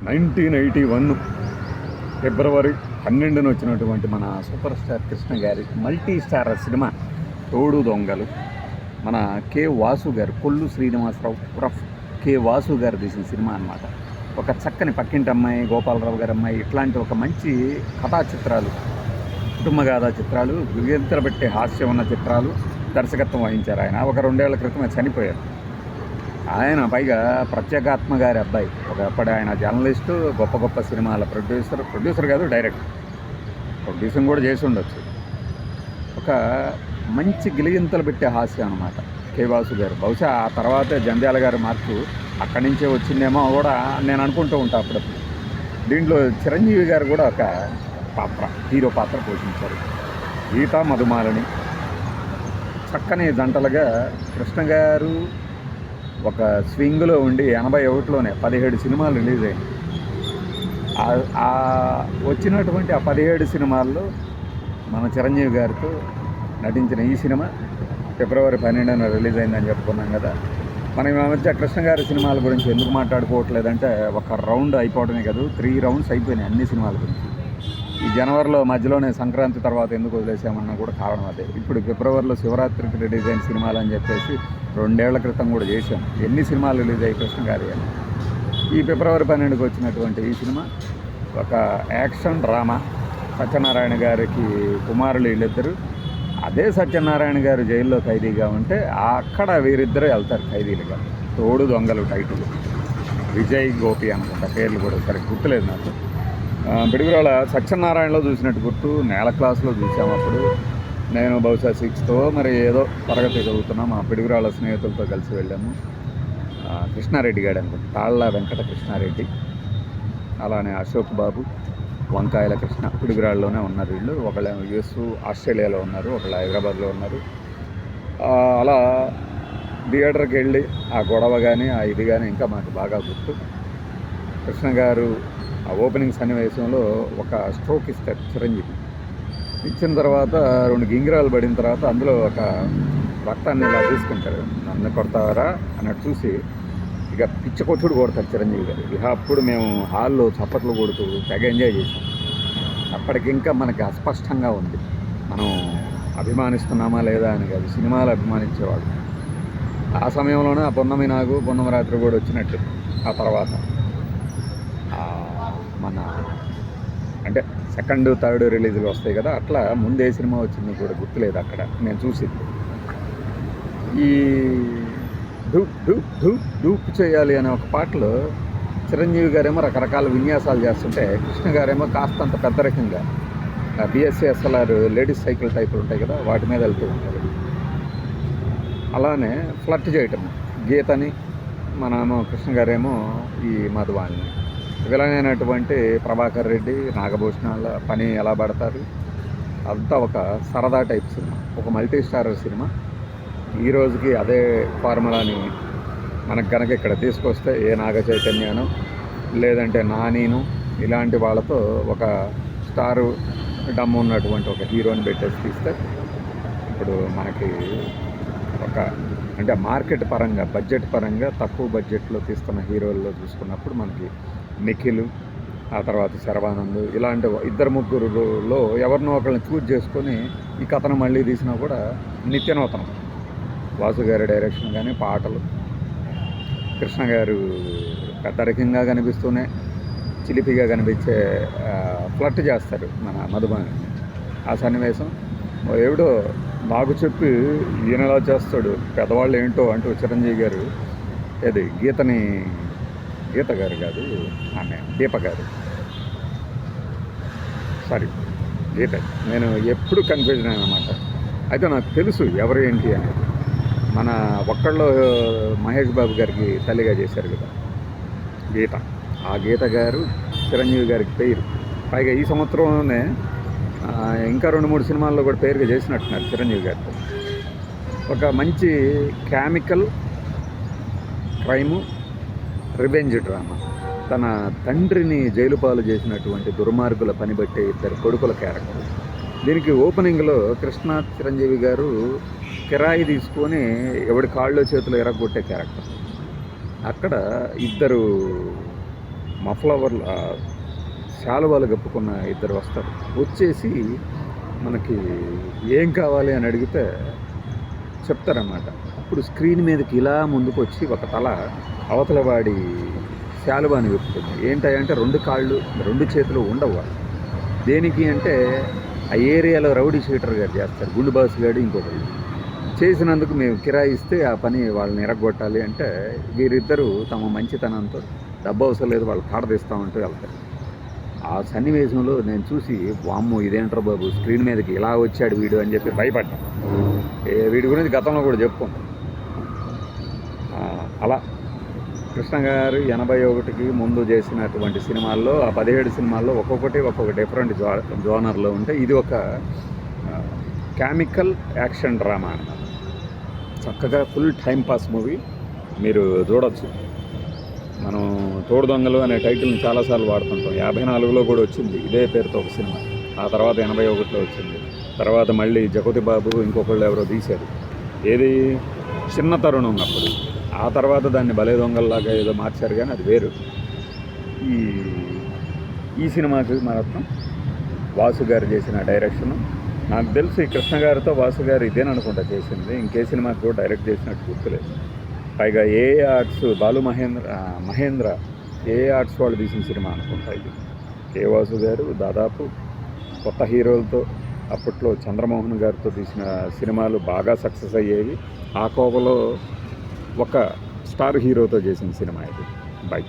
1981 ఫిబ్రవరి 12న వచ్చినటువంటి మన super star Krishna గారి మల్టీ స్టార్ సినిమా తోడు దొంగలు. మన కె వాసు గారు, కొల్లు శ్రీనివాసరావు ఉరఫ్ కె వాసు గారు తీసిన సినిమా అన్నమాట. ఒక చక్కని పక్కింటి అమ్మాయి, గోపాలరావు గారి అమ్మాయి, ఇట్లాంటి ఒక మంచి కథా చిత్రాలు, కుటుంబగాథా చిత్రాలు, పెట్టే హాస్యం ఉన్న చిత్రాలు దర్శకత్వం వహించారు ఆయన. ఒక 2 ఏళ్ల క్రితమే చనిపోయారు ఆయన. పైగా ప్రత్యేకాత్మ గారి అబ్బాయి. ఒకప్పుడు ఆయన జర్నలిస్టు, గొప్ప గొప్ప సినిమాల ప్రొడ్యూసర్ కాదు, డైరెక్టర్, ప్రొడ్యూసింగ్ కూడా చేసి ఉండొచ్చు. ఒక మంచి గిలిగింతలు పెట్టే హాస్యం అనమాట కె వాసు గారు. బహుశా ఆ తర్వాతే జంధ్యాల గారి మార్పు అక్కడి నుంచే వచ్చిందేమో కూడా నేను అనుకుంటూ ఉంటాను అప్పుడప్పుడు. దీంట్లో చిరంజీవి గారు కూడా ఒక పాత్ర, హీరో పాత్ర పోషించారు. గీత మధుమాలని చక్కని జంటలుగా కృష్ణ గారు ఒక స్వింగ్లో ఉండి 81లోనే 17 సినిమాలు రిలీజ్ అయ్యాయి. వచ్చినటువంటి ఆ 17 సినిమాల్లో మన చిరంజీవి గారితో నటించిన ఈ సినిమా ఫిబ్రవరి 12న రిలీజ్ అయిందని చెప్పుకున్నాం కదా. మనం ఈ మధ్య కృష్ణ గారి సినిమాల గురించి ఎందుకు మాట్లాడుకోవట్లేదంటే, ఒక రౌండ్ అయిపోవడమే కాదు, 3 రౌండ్స్ అయిపోయినాయి అన్ని సినిమాల గురించి. ఈ జనవరిలో మధ్యలోనే సంక్రాంతి తర్వాత ఎందుకు వదిలేసామన్నా కూడా కారణం అదే. ఇప్పుడు ఫిబ్రవరిలో శివరాత్రికి రిలీజ్ అయిన సినిమాలు అని చెప్పేసి 2 ఏళ్ల క్రితం కూడా చేశాం. ఎన్ని సినిమాలు రిలీజ్ అయ్యి కృష్ణ గారి అని. ఈ ఫిబ్రవరి 12కి వచ్చినటువంటి ఈ సినిమా ఒక యాక్షన్ డ్రామా. సత్యనారాయణ గారికి కుమారులు వీళ్ళిద్దరు. అదే సత్యనారాయణ గారు జైల్లో ఖైదీగా ఉంటే అక్కడ వీరిద్దరూ వెళ్తారు ఖైదీలుగా. తోడు దొంగలు టైటిల్. విజయ్ గోపి అనుకుంటా పేర్లు కూడా సరిగ్గా గుర్తులేదు నాకు. పిడుగురాళ్ళ సత్యనారాయణలో చూసినట్టు గుర్తు, నేల క్లాసులో చూసాము అప్పుడు. నేను బహుశా 6th మరి ఏదో తరగతి చదువుతున్నా. మా పిడుగురాళ్ళ స్నేహితులతో కలిసి వెళ్ళాము. కృష్ణారెడ్డి గారు అనుకుంటా, తాళ్ళ వెంకట కృష్ణారెడ్డి, అలానే అశోక్ బాబు, వంకాయల కృష్ణ. పిడుగురాళ్ళలోనే ఉన్నారు వీళ్ళు. ఒకళ్ళు యుఎస్ ఆస్ట్రేలియాలో ఉన్నారు, ఒకళ్ళు హైదరాబాద్లో ఉన్నారు. అలా థియేటర్కి వెళ్ళి ఆ గొడవ కానీ ఆ ఇది కానీ ఇంకా మాకు బాగా గుర్తు. కృష్ణ గారు ఆ ఓపెనింగ్ సన్నివేశంలో ఒక స్ట్రోక్ ఇస్తారు చిరంజీవి. ఇచ్చిన తర్వాత 2 గింగిరాలు పడిన తర్వాత అందులో ఒక రక్తాన్ని ఇలా తీసుకుంటారు. నన్ను కొడతారా అన్నట్టు చూసి ఇక పిచ్చ కొట్టుడు కొడతారు చిరంజీవి గారు. ఇక అప్పుడు మేము హాల్లో చప్పట్లు కొడుతూ తెగ ఎంజాయ్ చేసాం. అప్పటికింకా మనకి అస్పష్టంగా ఉంది మనం అభిమానిస్తున్నామా లేదా అని కాదు, సినిమాలు అభిమానించేవాడు. ఆ సమయంలోనే ఆ పొన్నమి నాగు పొన్నమి రాత్రి కూడా వచ్చినట్టు. ఆ తర్వాత మన అంటే 2nd, 3rd రిలీజులు వస్తాయి కదా, అట్లా ముందే సినిమా వచ్చింది కూడా గుర్తులేదు అక్కడ నేను చూసింది. ఈ డూప్ డూప్ డూప్ డూప్ చేయాలి అనే ఒక పాటలో చిరంజీవి గారేమో రకరకాల విన్యాసాలు చేస్తుంటే, కృష్ణ గారేమో కాస్తంత పెద్ద రకంగా BSCSLR లేడీస్ సైకిల్ టైపులు ఉంటాయి కదా, వాటి మీద వెళ్తూ ఉంటారు. అలానే ఫ్లర్ట్ చేయటం గీతని, మనమేమో కృష్ణ గారేమో ఈ మధువాణిని. విలనైనటువంటి ప్రభాకర్ రెడ్డి, నాగభూషణాల పని ఎలా పడతారు, అంతా ఒక సరదా టైప్ సినిమా, ఒక మల్టీ స్టారర్ సినిమా. ఈ రోజుకి అదే ఫార్ములాని మనకు కనుక ఇక్కడ తీసుకొస్తే ఏ నాగ చైతన్యను లేదంటే నానీను ఇలాంటి వాళ్ళతో ఒక స్టారు డమ్ ఉన్నటువంటి ఒక హీరోని పెట్టేసి తీస్తే, ఇప్పుడు మనకి ఒక అంటే మార్కెట్ పరంగా, బడ్జెట్ పరంగా తక్కువ బడ్జెట్లో తీస్తున్న హీరోల్లో చూసుకున్నప్పుడు మనకి నిఖిల్, ఆ తర్వాత శర్వానంద్, ఇలాంటి 2-3లో ఎవరినో ఒకరిని చూజ్ చేసుకొని ఈ కథను మళ్ళీ తీసినా కూడా నిత్యనూతనం. వాసు గారి డైరెక్షన్ కానీ, పాటలు, కృష్ణ గారు పెద్దరికంగా కనిపిస్తూనే చిలిపిగా కనిపించే ఫ్లర్ట్ చేస్తారు మన మధుబాని. ఆ సన్నివేశం ఎవడో నాకు చెప్పి ఈయనలా చేస్తాడు, పెద్దవాళ్ళు ఏంటో అంటూ చిరంజీవి గారు ఏది గీత గారు కాదు, ఆమె దీప గారు, సారీ గీత, నేను ఎప్పుడు కన్ఫ్యూజన్ అన్నమాట. అయితే నాకు తెలుసు ఎవరు ఏంటి అనేది. మన ఒక్కళ్ళు మహేష్ బాబు గారికి తల్లిగా చేశారు కదా గీత. ఆ గీత గారు చిరంజీవి గారికి పేరు. పైగా ఈ సంవత్సరంలోనే ఇంకా 2-3 సినిమాల్లో కూడా పేరుగా చేసినట్టున్నారు చిరంజీవి గారితో. ఒక మంచి కామికల్ క్రైము రివెంజ్ డ్రామా. తన తండ్రిని జైలు పాలు చేసినటువంటి దుర్మార్గుల పనిబట్టే 2 కొడుకుల క్యారెక్టర్. దీనికి ఓపెనింగ్లో కృష్ణ చిరంజీవి గారు కిరాయి తీసుకొని ఎవడి కాళ్ళు చేతులు ఎరగొట్టే క్యారెక్టర్. అక్కడ 2 మఫ్లవర్ శాలువాలు కప్పుకున్న ఇద్దరు వస్తారు. వచ్చేసి మనకి ఏం కావాలి అని అడిగితే చెప్తారన్నమాట. అప్పుడు స్క్రీన్ మీదకి ఇలా ముందుకు వచ్చి ఒక తల అవతల వాడి శాలువాని విప్పుతుంది. ఏంటంటే 2 కాళ్ళు 2 చేతులు ఉండవు వాళ్ళు. దేనికి అంటే ఆ ఏరియాలో రౌడీ షీటర్ గారు చేస్తారు, గుండు బాస్ గారు ఇంకొకళ్ళు చేసినందుకు మేము కిరాయి ఇస్తే ఆ పని వాళ్ళని ఎరగొట్టాలి అంటే వీరిద్దరూ తమ మంచితనంతో డబ్బు అవసరం లేదు వాళ్ళు కాడదీస్తామంటూ వెళ్తారు. ఆ సన్నివేశంలో నేను చూసి వామ్మో ఇదేంట్రా బాబు స్క్రీన్ మీదకి ఇలా వచ్చాడు వీడు అని చెప్పి భయపడ్డాను. వీడి గురించి గతంలో కూడా చెప్పుకుంటాం. అలా కృష్ణ గారు 81కి ముందు చేసినటువంటి సినిమాల్లో ఆ 17 సినిమాల్లో ఒక్కొక్క డిఫరెంట్ జోనర్లో ఉంటే ఇది ఒక కామికల్ యాక్షన్ డ్రామా అన్నమాట. చక్కగా ఫుల్ టైం పాస్ మూవీ మీరు చూడొచ్చు. మనం తోడు దొంగలు అనే టైటిల్ని చాలాసార్లు వాడుతుంటాం. 54లో కూడా వచ్చింది ఇదే పేరుతో ఒక సినిమా. ఆ తర్వాత 81లో వచ్చింది. తర్వాత మళ్ళీ జగపతి బాబు ఇంకొకళ్ళు ఎవరో తీశారు. ఏది చిన్న తరుణం ఉన్నప్పుడు. ఆ తర్వాత దాన్ని భలే దొంగల్లాగా ఏదో మార్చారు, కానీ అది వేరు. ఈ సినిమాకి మాత్రం వాసు గారు చేసిన డైరెక్షను నాకు తెలిసి ఈ కృష్ణ గారితో వాసు గారు ఇదేననుకుంటా చేసింది. ఇంకే సినిమాకి కూడా డైరెక్ట్ చేసినట్టు గుర్తులేదు. పైగా ఏఏ ఆర్ట్స్ బాలు మహేంద్ర ఏఏ ఆర్ట్స్ వాళ్ళు తీసిన సినిమా అనుకుంటా ఇది. కే వాసు గారు దాదాపు కొత్త హీరోలతో అప్పట్లో చంద్రమోహన్ గారితో తీసిన సినిమాలు బాగా సక్సెస్ అయ్యేవి. ఆ కోవలో ఒక స్టార్ హీరోతో చేసిన సినిమా ఇది. బై.